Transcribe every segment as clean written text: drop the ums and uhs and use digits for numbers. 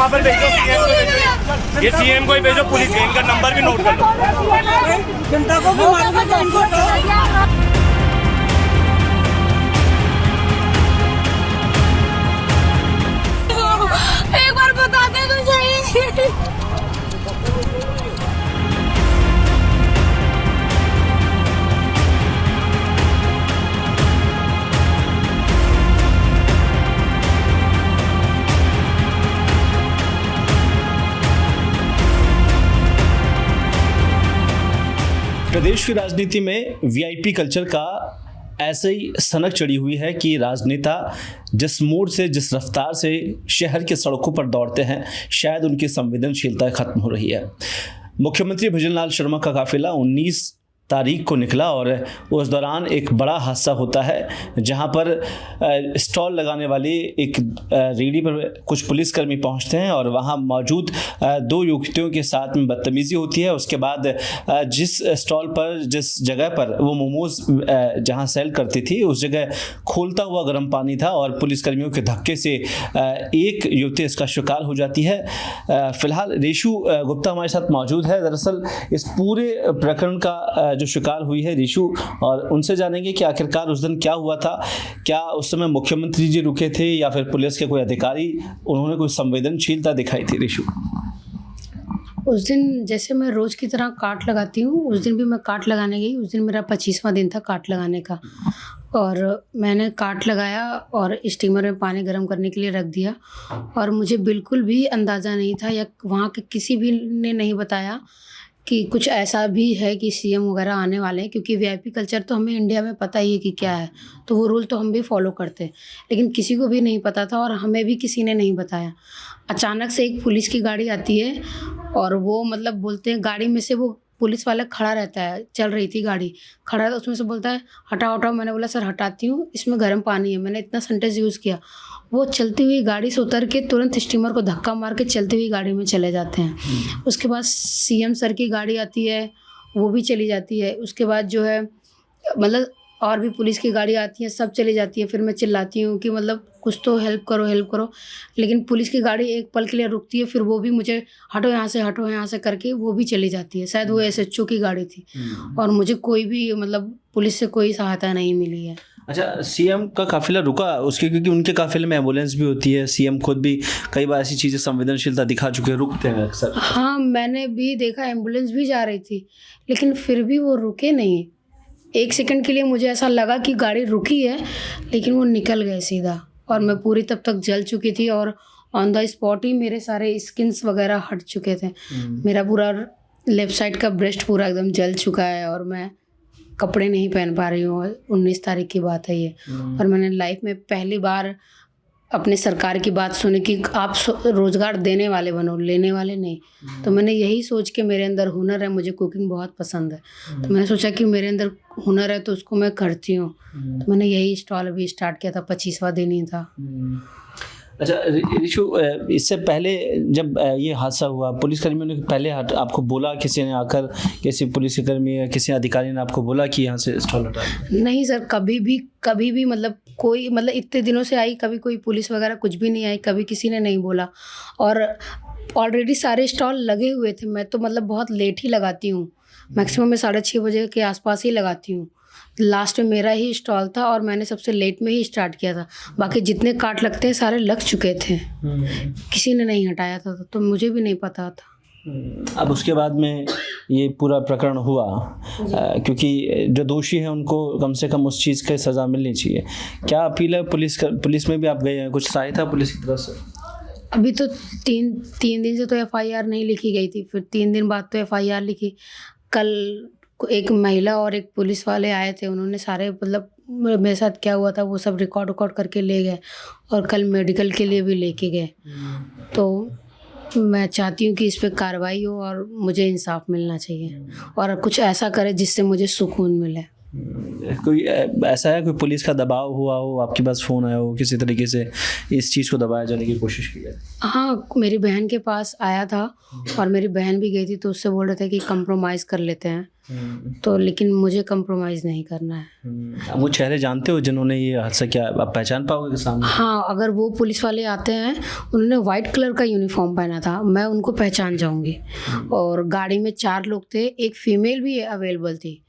वहाँ पर भेजो, सीएम को भेजो, ये सीएम को ही भेजो, पुलिस के इनका नंबर भी नोट कर लो। जनता को भी मालूम है कि इनको एक बार बता दे तो सही। प्रदेश की राजनीति में वीआईपी कल्चर का ऐसे ही सनक चढ़ी हुई है कि राजनेता जिस मोड़ से, जिस रफ्तार से शहर के सड़कों पर दौड़ते हैं, शायद उनकी संवेदनशीलता खत्म हो रही है। मुख्यमंत्री भजनलाल शर्मा का काफिला 19 तारीख को निकला और उस दौरान एक बड़ा हादसा होता है, जहां पर स्टॉल लगाने वाली एक रेहड़ी पर कुछ पुलिसकर्मी पहुंचते हैं और वहां मौजूद 2 युवतियों के साथ में बदतमीजी होती है। उसके बाद जिस स्टॉल पर, जिस जगह पर वो मोमोज जहां सेल करती थी, उस जगह खोलता हुआ गर्म पानी था और पुलिसकर्मियों के धक्के से एक युवती इसका शिकार हो जाती है। फिलहाल ऋषु गुप्ता हमारे साथ मौजूद है। दरअसल इस पूरे प्रकरण का जो शिकार हुई है ऋषु, और उनसे जानेंगे कि आखिरकार उस दिन क्या हुआ था। क्या उस समय मुख्यमंत्री जी रुके थे या फिर पुलिस के कोई अधिकारी, उन्होंने कोई संवेदनशीलता दिखाई थी ऋषु? उस दिन जैसे मैं रोज़ की तरह काट लगाती हूँ, उस दिन भी मैं काट लगाने गई। उस दिन मेरा 25वां दिन था काट लगाने का, और मैंने काट लगाया और स्टीमर में पानी गर्म करने के लिए रख दिया। और मुझे बिल्कुल भी अंदाज़ा नहीं था, या वहाँ के किसी भी ने नहीं बताया कि कुछ ऐसा भी है कि सीएम वगैरह आने वाले हैं, क्योंकि वीआईपी कल्चर तो हमें इंडिया में पता ही है कि क्या है, तो वो रूल तो हम भी फॉलो करते हैं। लेकिन किसी को भी नहीं पता था और हमें भी किसी ने नहीं बताया। अचानक से एक पुलिस की गाड़ी आती है और वो मतलब बोलते हैं, गाड़ी में से वो पुलिस वाला खड़ा रहता है, चल रही थी गाड़ी, खड़ा था, उसमें से बोलता है हटाओ हटाओ। मैंने बोला सर हटाती हूँ, इसमें गर्म पानी है। मैंने इतना सेंटेंस यूज़ किया। वो चलती हुई गाड़ी से उतर के तुरंत स्टीमर को धक्का मार के चलती हुई गाड़ी में चले जाते हैं। उसके बाद सीएम सर की गाड़ी आती है, वो भी चली जाती है। उसके बाद जो है मतलब और भी पुलिस की गाड़ी आती है, सब चली जाती है। फिर मैं चिल्लाती हूँ कि मतलब कुछ तो हेल्प करो, हेल्प करो। लेकिन पुलिस की गाड़ी एक पल के लिए रुकती है, फिर वो भी मुझे हटो यहाँ से करके वो भी चली जाती है। शायद वो एसएचओ की गाड़ी थी और मुझे कोई भी मतलब पुलिस से कोई सहायता नहीं मिली है। अच्छा, सीएम का काफिला रुका उसके, क्योंकि उनके काफिले में एम्बुलेंस भी होती है। सीएम खुद भी कई बार ऐसी चीज़ें संवेदनशीलता दिखा चुके हैं, रुकते हैं अक्सर। हाँ, मैंने भी देखा, एम्बुलेंस भी जा रही थी, लेकिन फिर भी वो रुके नहीं। 1 सेकंड के लिए मुझे ऐसा लगा कि गाड़ी रुकी है, लेकिन वो निकल गए सीधा। और मैं पूरी तब तक जल चुकी थी और ऑन द स्पॉट ही मेरे सारे स्किन्स वगैरह हट चुके थे। मेरा पूरा लेफ़्ट साइड का ब्रेस्ट पूरा एकदम जल चुका है और मैं कपड़े नहीं पहन पा रही हूँ। 19 तारीख की बात है ये। और मैंने लाइफ में पहली बार अपने सरकार की बात सुनी कि आप रोज़गार देने वाले बनो, लेने वाले नहीं। तो मैंने यही सोच के, मेरे अंदर हुनर है, मुझे कुकिंग बहुत पसंद है, तो मैंने सोचा कि मेरे अंदर हुनर है तो उसको मैं करती हूँ। तो मैंने यही स्टॉल अभी स्टार्ट किया था, 25वां दिन ही था। अच्छा ऋषु, इससे पहले जब ये हादसा हुआ, पुलिसकर्मियों ने पहले आपको बोला, किसी ने आकर, किसी पुलिसकर्मी या किसी अधिकारी ने आपको बोला कि यहाँ से स्टॉल हटा? नहीं सर, कभी भी मतलब कोई, मतलब इतने दिनों से आई, कभी कोई पुलिस वगैरह कुछ भी नहीं आई, कभी किसी ने नहीं बोला। और ऑलरेडी सारे स्टॉल लगे हुए थे। मैं तो मतलब बहुत लेट ही लगाती हूँ, मैक्सिमम मैं 6:30 बजे के आसपास ही लगाती हूँ। लास्ट में मेरा ही स्टॉल था और मैंने सबसे लेट में ही स्टार्ट किया था। बाकी जितने काट लगते हैं सारे लग चुके थे, किसी ने नहीं हटाया था, तो मुझे भी नहीं पता था। अब उसके बाद में ये पूरा प्रकरण हुआ, क्योंकि जो दोषी है उनको कम से कम उस चीज़ की सज़ा मिलनी चाहिए। क्या अपील है पुलिस में भी आप गए हैं, कुछ सहायता पुलिस की तरफ से? अभी तो तीन दिन से तो एफआईआर नहीं लिखी गई थी, फिर 3 दिन बाद तो एफआईआर लिखी। कल एक महिला और एक पुलिस वाले आए थे, उन्होंने सारे मतलब मेरे साथ क्या हुआ था वो सब रिकॉर्ड करके ले गए और कल मेडिकल के लिए भी लेके गए। तो मैं चाहती हूँ कि इस पे कार्रवाई हो और मुझे इंसाफ मिलना चाहिए और कुछ ऐसा करे जिससे मुझे सुकून मिले। कोई ऐसा है, कोई पुलिस का दबाव हुआ हो, आपके पास फ़ोन आया हो, किसी तरीके से इस चीज़ को दबाया जाने की कोशिश की है? हाँ, मेरी बहन के पास आया था और मेरी बहन भी गई थी, तो उससे बोल रहे थे कि कंप्रोमाइज़ कर लेते हैं, तो लेकिन मुझे कंप्रोमाइज़ नहीं करना है। वो चेहरे जानते हो जिन्होंने ये हादसा किया, आप पहचान पाओगे सामने? हाँ, अगर वो पुलिस वाले आते हैं, उन्होंने वाइट कलर का यूनिफॉर्म पहना था, मैं उनको पहचान जाऊंगी। और गाड़ी में 4 लोग थे, एक फीमेल भी अवेलेबल थी,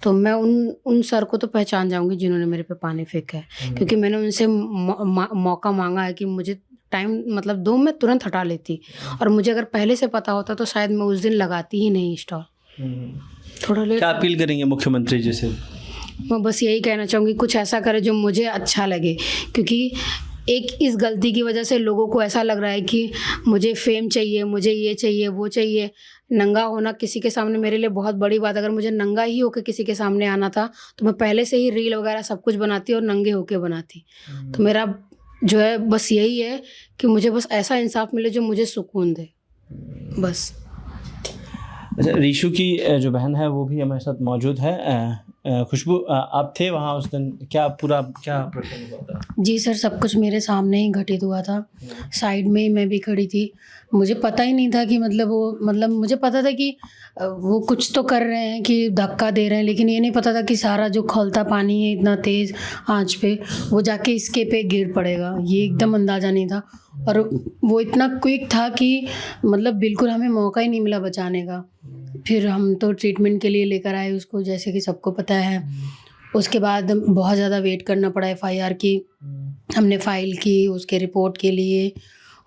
तो मैं उन सर को तो पहचान जाऊंगी जिन्होंने मेरे पे पानी फेंका है, क्योंकि मैंने उनसे मौका मांगा है कि मुझे टाइम मतलब दो, मैं तुरंत हटा लेती, और मुझे अगर पहले से पता होता तो शायद मैं उस दिन लगाती ही नहीं स्टॉल। थोड़ा लेट। क्या अपील करेंगे मुख्यमंत्री जी से? मैं बस यही कहना चाहूँगी, कुछ ऐसा करे जो मुझे अच्छा लगे, क्योंकि एक इस गलती की वजह से लोगों को ऐसा लग रहा है कि मुझे फेम चाहिए, मुझे ये चाहिए, वो चाहिए। नंगा होना किसी के सामने मेरे लिए बहुत बड़ी बात। अगर मुझे नंगा ही होकर किसी के सामने आना था तो मैं पहले से ही रील वगैरह सब कुछ बनाती और नंगे होके बनाती। तो मेरा जो है बस यही है कि मुझे बस ऐसा इंसाफ मिले जो मुझे सुकून दे, बस। अच्छा, रीशु की जो बहन है वो भी हमारे साथ मौजूद है। खुशबू, आप थे वहाँ उस दिन, क्या प्रकरण हुआ था? जी सर, सब कुछ मेरे सामने ही घटित हुआ था, साइड में ही मैं भी खड़ी थी। मुझे पता ही नहीं था कि मतलब मुझे पता था कि वो कुछ तो कर रहे हैं, कि धक्का दे रहे हैं, लेकिन ये नहीं पता था कि सारा जो खौलता पानी है इतना तेज़ आंच पे वो जाके इसके पे गिर पड़ेगा, ये एकदम अंदाज़ा नहीं था। और वो इतना क्विक था कि मतलब बिल्कुल हमें मौका ही नहीं मिला बचाने का। फिर हम तो ट्रीटमेंट के लिए लेकर आए उसको, जैसे कि सबको पता है। उसके बाद बहुत ज़्यादा वेट करना पड़ा FIR की, हमने फ़ाइल की उसके रिपोर्ट के लिए,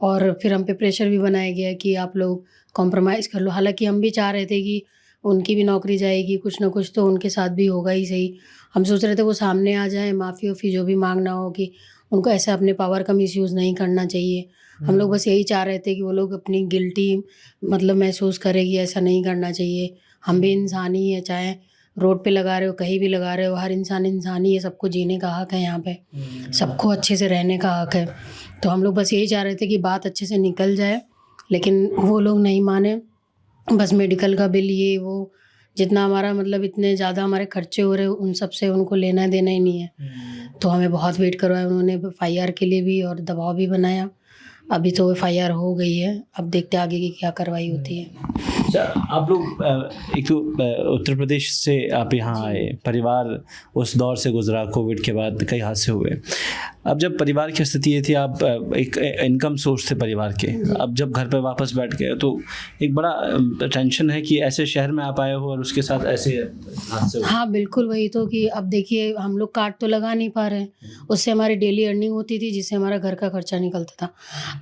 और फिर हम पे प्रेशर भी बनाया गया कि आप लोग कॉम्प्रोमाइज़ कर लो। हालांकि हम भी चाह रहे थे कि उनकी भी नौकरी जाएगी, कुछ ना कुछ तो उनके साथ भी होगा ही सही। हम सोच रहे थे वो सामने आ जाए, माफ़ी वाफ़ी जो भी मांगना हो, कि उनको ऐसे अपने पावर का मिसयूज़ नहीं करना चाहिए। हम लोग बस यही चाह रहे थे कि वो लोग अपनी गिल्टी मतलब महसूस करेगी, ऐसा नहीं करना चाहिए। हम भी इंसान ही है, चाहे रोड पे लगा रहे हो, कहीं भी लगा रहे हो, हर इंसान ही है, सबको जीने का हक है यहाँ पे, सबको अच्छे से रहने का हक है। तो हम लोग बस यही चाह रहे थे कि बात अच्छे से निकल जाए, लेकिन वो लोग नहीं माने। बस मेडिकल का बिल, ये वो, जितना हमारा मतलब इतने ज़्यादा हमारे खर्चे हो रहे हैं उन सब से उनको लेना देना ही नहीं है। तो हमें बहुत वेट करवाया उन्होंने, FIR के लिए भी और दबाव भी बनाया। अभी तो FIR हो गई है, अब देखते आगे की क्या कार्रवाई होती है। अच्छा, आप लोग एक तो उत्तर प्रदेश से आप यहाँ आए, परिवार उस दौर से गुजरा, कोविड के बाद कई हादसे हुए। अब जब परिवार की स्थिति ये थी, आप एक इनकम सोर्स थे परिवार के, अब जब घर पे वापस बैठ गए तो एक बड़ा टेंशन है कि ऐसे शहर में आप आए हो और उसके साथ ऐसे हादसे हुए। हाँ बिल्कुल, वही तो कि अब देखिए हम लोग कार्ड तो लगा नहीं पा रहे हैं, उससे हमारी डेली अर्निंग होती थी जिससे हमारा घर का खर्चा निकलता था।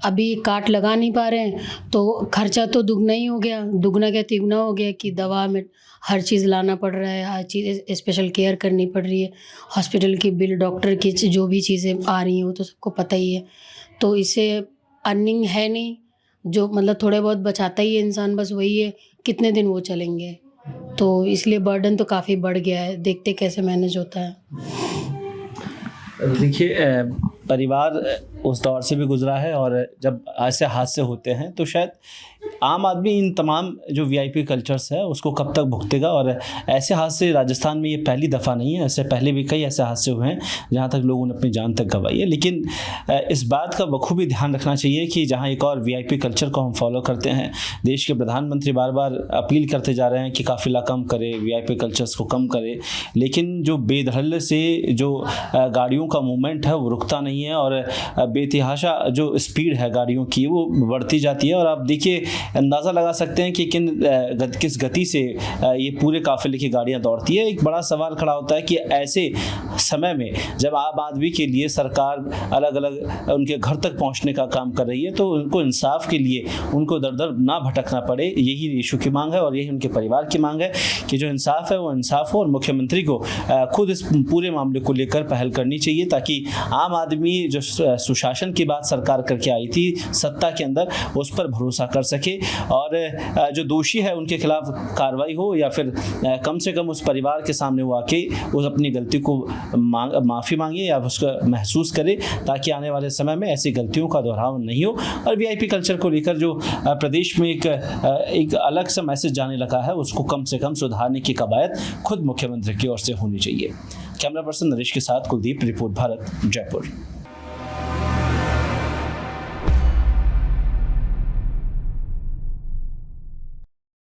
अभी कार्ड लगा नहीं पा रहे हैं तो खर्चा तो दुगना ही हो गया, दुगना क्या तिगुना हो गया, कि दवा में हर चीज़ लाना पड़ रहा है, हर चीज़ स्पेशल केयर करनी पड़ रही है, हॉस्पिटल की बिल, डॉक्टर की जो भी चीज़ें आ रही हैं वो तो सबको पता ही है। तो इससे अर्निंग है नहीं, जो मतलब थोड़े बहुत बचाता ही है इंसान, बस वही है, कितने दिन वो चलेंगे। तो इसलिए बर्डन तो काफ़ी बढ़ गया है, देखते कैसे मैनेज होता है। देखिए, परिवार उस दौर से भी गुजरा है और जब ऐसे हादसे होते हैं तो शायद आम आदमी इन तमाम जो VIP कल्चर्स है उसको कब तक भुगतेगा। और ऐसे हादसे राजस्थान में ये पहली दफ़ा नहीं है, ऐसे पहले भी कई ऐसे हादसे हुए हैं जहाँ तक लोगों ने अपनी जान तक गंवाई है। लेकिन इस बात का बखूबी ध्यान रखना चाहिए कि जहाँ एक और VIP कल्चर को हम फॉलो करते हैं, देश के प्रधानमंत्री बार बार अपील करते जा रहे हैं कि काफ़िला कम करे, VIP कल्चर्स को कम करे, लेकिन जो बेधड़ल्ले से जो गाड़ियों का मूवमेंट है वो रुकता नहीं है और बेतहाशा जो स्पीड है गाड़ियों की वो बढ़ती जाती है। और आप देखिए, अंदाज़ा लगा सकते हैं कि किस गति से ये पूरे काफिले की गाड़ियां दौड़ती है। एक बड़ा सवाल खड़ा होता है कि ऐसे समय में जब आम आदमी के लिए सरकार अलग अलग उनके घर तक पहुंचने का काम कर रही है तो उनको इंसाफ के लिए उनको दर दर ना भटकना पड़े, यही रीशु की मांग है और यही उनके परिवार की मांग है कि जो इंसाफ है वो इंसाफ हो। और मुख्यमंत्री को खुद इस पूरे मामले को लेकर पहल करनी चाहिए ताकि आम आदमी जो सुशासन की बात सरकार करके आई थी सत्ता के अंदर, उस पर भरोसा कर सके और जो दोषी है उनके खिलाफ कार्रवाई हो, या फिर कम से कम उस परिवार के सामने वो आके उस अपनी गलती को माफ़ी मांगे या उसका महसूस करे, ताकि आने वाले समय में ऐसी गलतियों का दोहराव नहीं हो। और वीआईपी कल्चर को लेकर जो प्रदेश में एक अलग सा मैसेज जाने लगा है, उसको कम से कम सुधारने की कवायद खुद मुख्यमंत्री की ओर से होनी चाहिए। कैमरा पर्सन नरेश के साथ कुलदीप, रिपोर्ट भारत, जयपुर।